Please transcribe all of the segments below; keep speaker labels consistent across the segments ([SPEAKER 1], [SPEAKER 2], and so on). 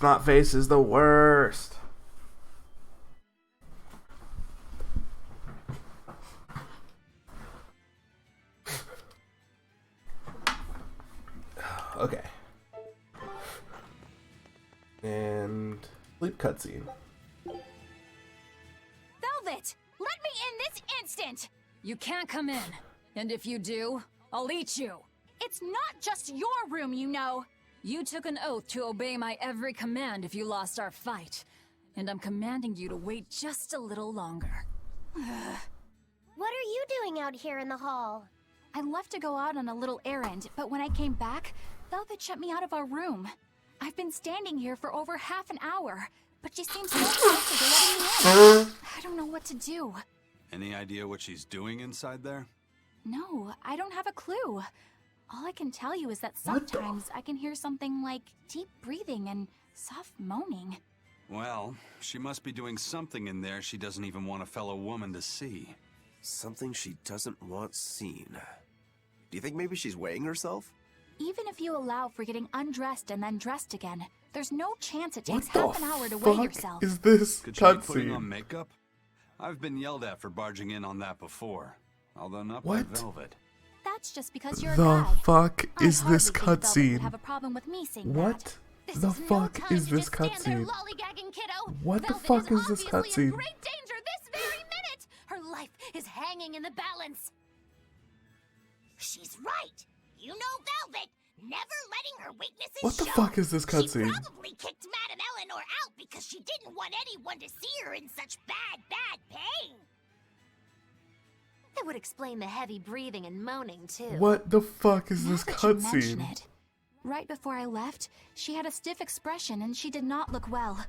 [SPEAKER 1] Snot face is the worst. Okay. And sleep cutscene.
[SPEAKER 2] Velvet, let me in this instant! You can't come in. And if you do, I'll eat you. It's not just your room, you know. You took an oath to obey my every command if you lost our fight. And I'm commanding you to wait just a little longer.
[SPEAKER 3] What are you doing out here in the hall?
[SPEAKER 2] I left to go out on a little errand, but when I came back, Velvet shut me out of our room. I've been standing here for over half an hour, but she seems so excited to letting me in. I don't know what to do.
[SPEAKER 4] Any idea what she's doing inside there?
[SPEAKER 2] No, I don't have a clue. All I can tell you is that sometimes I can hear something like deep breathing and soft moaning.
[SPEAKER 4] Well, she must be doing something in there she doesn't even want a fellow woman to see.
[SPEAKER 5] Something she doesn't want seen. Do you think maybe she's weighing herself?
[SPEAKER 2] Even if you allow for getting undressed and then dressed again, there's no chance it takes
[SPEAKER 1] What
[SPEAKER 2] half an hour to
[SPEAKER 1] the
[SPEAKER 2] weigh
[SPEAKER 1] fuck
[SPEAKER 2] yourself.
[SPEAKER 1] is this
[SPEAKER 4] Could she be putting on
[SPEAKER 1] cutscene?
[SPEAKER 4] makeup? I've been yelled at for barging in on that before. Although not
[SPEAKER 1] What?
[SPEAKER 4] by Velvet.
[SPEAKER 2] That's just because you're a
[SPEAKER 1] The
[SPEAKER 2] guy.
[SPEAKER 1] fuck
[SPEAKER 2] I
[SPEAKER 1] is this
[SPEAKER 2] hardly think Velvet would
[SPEAKER 1] cutscene?
[SPEAKER 2] have a problem with me seeing
[SPEAKER 1] What
[SPEAKER 2] that.
[SPEAKER 1] the
[SPEAKER 2] This is no
[SPEAKER 1] fuck
[SPEAKER 2] time
[SPEAKER 1] is
[SPEAKER 2] to
[SPEAKER 1] this
[SPEAKER 2] just stand there
[SPEAKER 1] cutscene?
[SPEAKER 2] lollygagging, kiddo.
[SPEAKER 1] What the
[SPEAKER 2] Velvet
[SPEAKER 1] fuck is this
[SPEAKER 2] obviously in
[SPEAKER 1] cutscene?
[SPEAKER 2] great danger this very minute. Her life is hanging in the balance.
[SPEAKER 3] She's right. You know Velvet, never letting her weaknesses
[SPEAKER 1] What the
[SPEAKER 3] show.
[SPEAKER 1] fuck is this cutscene?
[SPEAKER 3] She probably kicked Madame Eleanor out because she didn't want anyone to see her in such bad pain. That would explain the heavy breathing and moaning, too.
[SPEAKER 1] What the fuck is
[SPEAKER 2] Now
[SPEAKER 1] this
[SPEAKER 2] that you mention
[SPEAKER 1] cutscene?
[SPEAKER 2] it, right before I left, she had a stiff expression and she did not look well.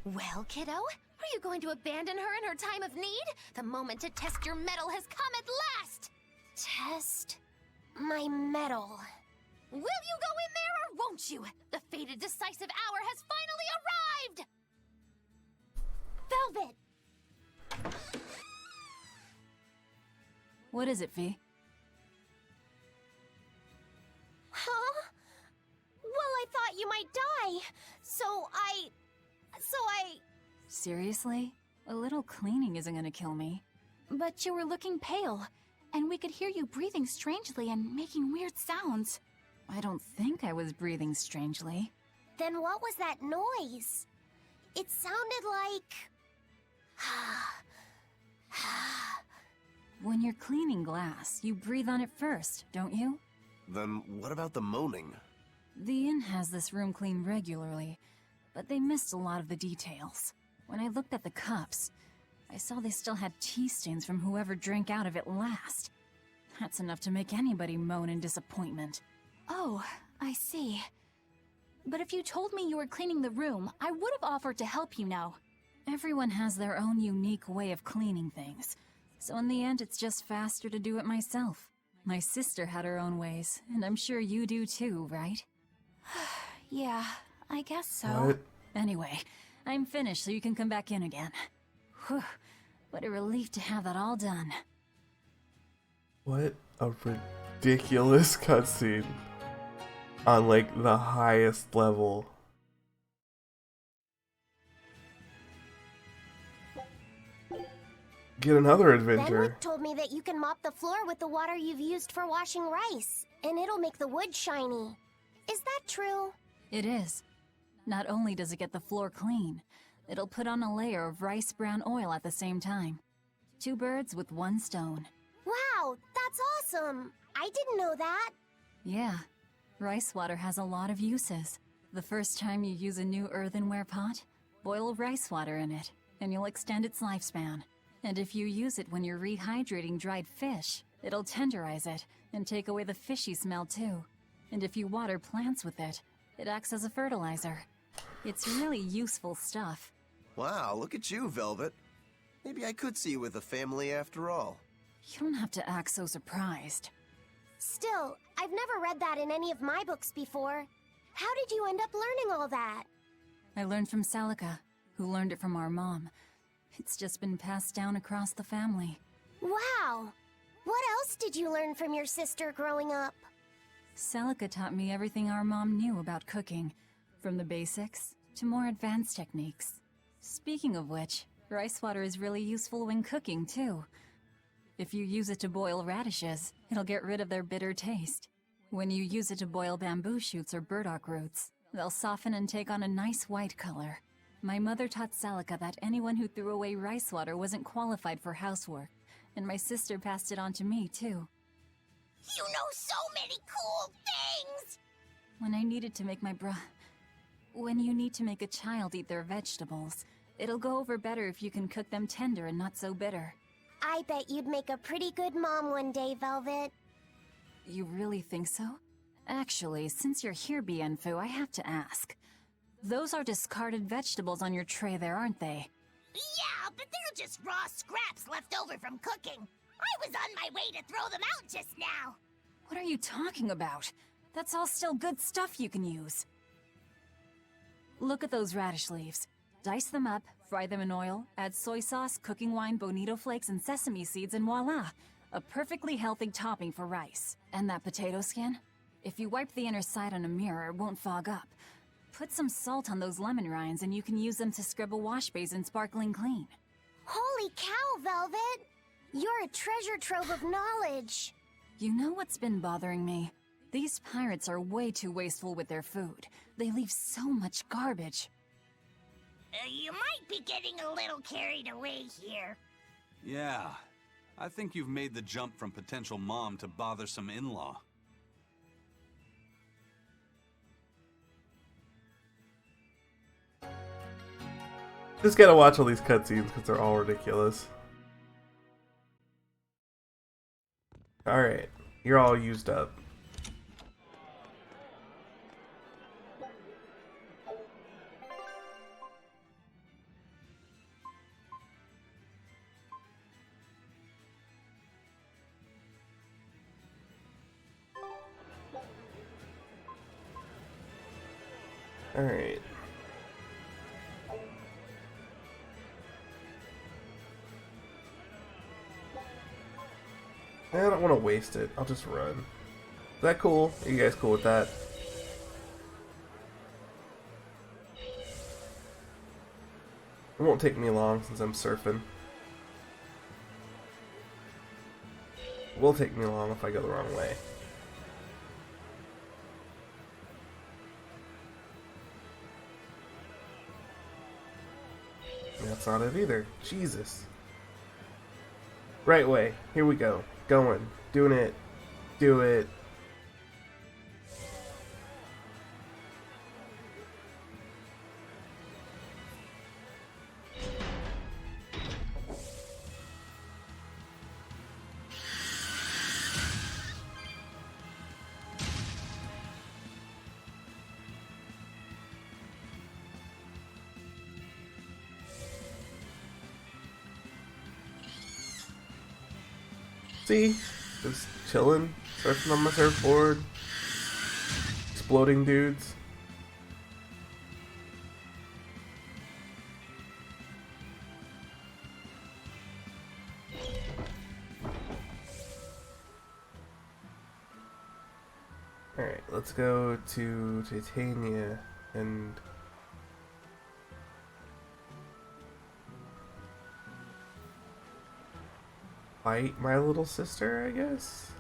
[SPEAKER 3] Well, kiddo, are you going to abandon her in her time of need? The moment to test your mettle has come at last. Test my mettle. Will you go in there or won't you? The fated decisive hour has finally arrived! Velvet!
[SPEAKER 2] What is it, Fee?
[SPEAKER 3] Huh? Well, I thought you might die. So I...
[SPEAKER 2] Seriously? A little cleaning isn't gonna kill me. But you were looking pale, and we could hear you breathing strangely and making weird sounds. I don't think I was breathing strangely.
[SPEAKER 3] Then what was that noise? It sounded like...
[SPEAKER 2] When you're cleaning glass, you breathe on it first, don't you?
[SPEAKER 5] Then what about the moaning?
[SPEAKER 2] The inn has this room cleaned regularly, but they missed a lot of the details. When I looked at the cups, I saw they still had tea stains from whoever drank out of it last. That's enough to make anybody moan in disappointment. Oh, I see. But if you told me you were cleaning the room, I would have offered to help you now. Everyone has their own unique way of cleaning things, so in the end it's just faster to do it myself. My sister had her own ways, and I'm sure you do too, right? Yeah, I guess so.
[SPEAKER 1] What?
[SPEAKER 2] Anyway, I'm finished so you can come back in again. Whew, what a relief to have that all done.
[SPEAKER 1] What a ridiculous cutscene. On like the highest level. Get another adventure.
[SPEAKER 3] Benwick told me that you can mop the floor with the water you've used for washing rice, and it'll make the wood shiny. Is that true?
[SPEAKER 2] It is. Not only does it get the floor clean, it'll put on a layer of rice bran oil at the same time. 2 birds with 1 stone.
[SPEAKER 3] Wow, that's awesome! I didn't know that.
[SPEAKER 2] Yeah, rice water has a lot of uses. The first time you use a new earthenware pot, boil rice water in it, and you'll extend its lifespan. And if you use it when you're rehydrating dried fish, it'll tenderize it and take away the fishy smell too. And if you water plants with it, it acts as a fertilizer. It's really useful stuff.
[SPEAKER 5] Wow, look at you, Velvet. Maybe I could see you with a family after all.
[SPEAKER 2] You don't have to act so surprised.
[SPEAKER 3] Still, I've never read that in any of my books before. How did you end up learning all that?
[SPEAKER 2] I learned from Celica, who learned it from our mom. It's just been passed down across the family.
[SPEAKER 3] Wow! What else did you learn from your sister growing up?
[SPEAKER 2] Celica taught me everything our mom knew about cooking, from the basics to more advanced techniques. Speaking of which, rice water is really useful when cooking, too. If you use it to boil radishes, it'll get rid of their bitter taste. When you use it to boil bamboo shoots or burdock roots, they'll soften and take on a nice white color. My mother taught Salika that anyone who threw away rice water wasn't qualified for housework, and my sister passed it on to me, too.
[SPEAKER 3] You know so many cool things!
[SPEAKER 2] When I needed to make When you need to make a child eat their vegetables, it'll go over better if you can cook them tender and not so bitter.
[SPEAKER 3] I bet you'd make a pretty good mom one day, Velvet.
[SPEAKER 2] You really think so? Actually, since you're here, Bienfu, I have to ask. Those are discarded vegetables on your tray there, aren't they?
[SPEAKER 3] Yeah, but they're just raw scraps left over from cooking. I was on my way to throw them out just now.
[SPEAKER 2] What are you talking about? That's all still good stuff you can use. Look at those radish leaves. Dice them up, fry them in oil, add soy sauce, cooking wine, bonito flakes, and sesame seeds, and voila! A perfectly healthy topping for rice. And that potato skin? If you wipe the inner side on a mirror, it won't fog up. Put some salt on those lemon rinds and you can use them to scrub a wash basin sparkling clean.
[SPEAKER 3] Holy cow, Velvet! You're a treasure trove of knowledge.
[SPEAKER 2] You know what's been bothering me? These pirates are way too wasteful with their food. They leave so much garbage.
[SPEAKER 3] You might be getting a little carried away here.
[SPEAKER 4] Yeah, I think you've made the jump from potential mom to bothersome in-law.
[SPEAKER 1] Just gotta watch all these cutscenes because they're all ridiculous. Alright, you're all used up. Alright. I don't want to waste it. I'll just run. Is that cool? Are you guys cool with that? It won't take me long since I'm surfing. It will take me long if I go the wrong way. That's not it either. Jesus. Right way. Here we go. Going. Doing it. Do it. See? Just chilling, surfing on my surfboard, exploding dudes. Alright, let's go to Titania and fight my little sister, I guess?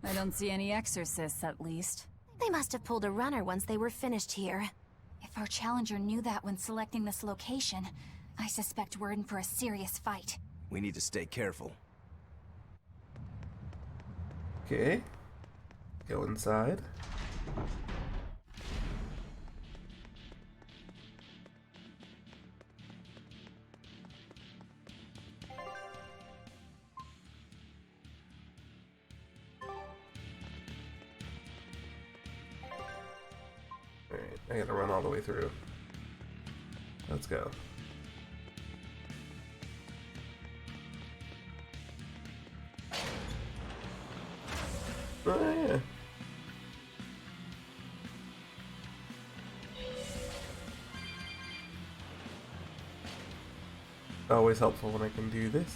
[SPEAKER 2] I don't see any exorcists, at least.
[SPEAKER 3] They must have pulled a runner once they were finished here. If our challenger knew that when selecting this location, I suspect we're in for a serious fight.
[SPEAKER 5] We need to stay careful.
[SPEAKER 1] Okay. Go inside. Alright, I gotta run all the way through. Let's go. Oh, yeah. Always helpful when I can do this.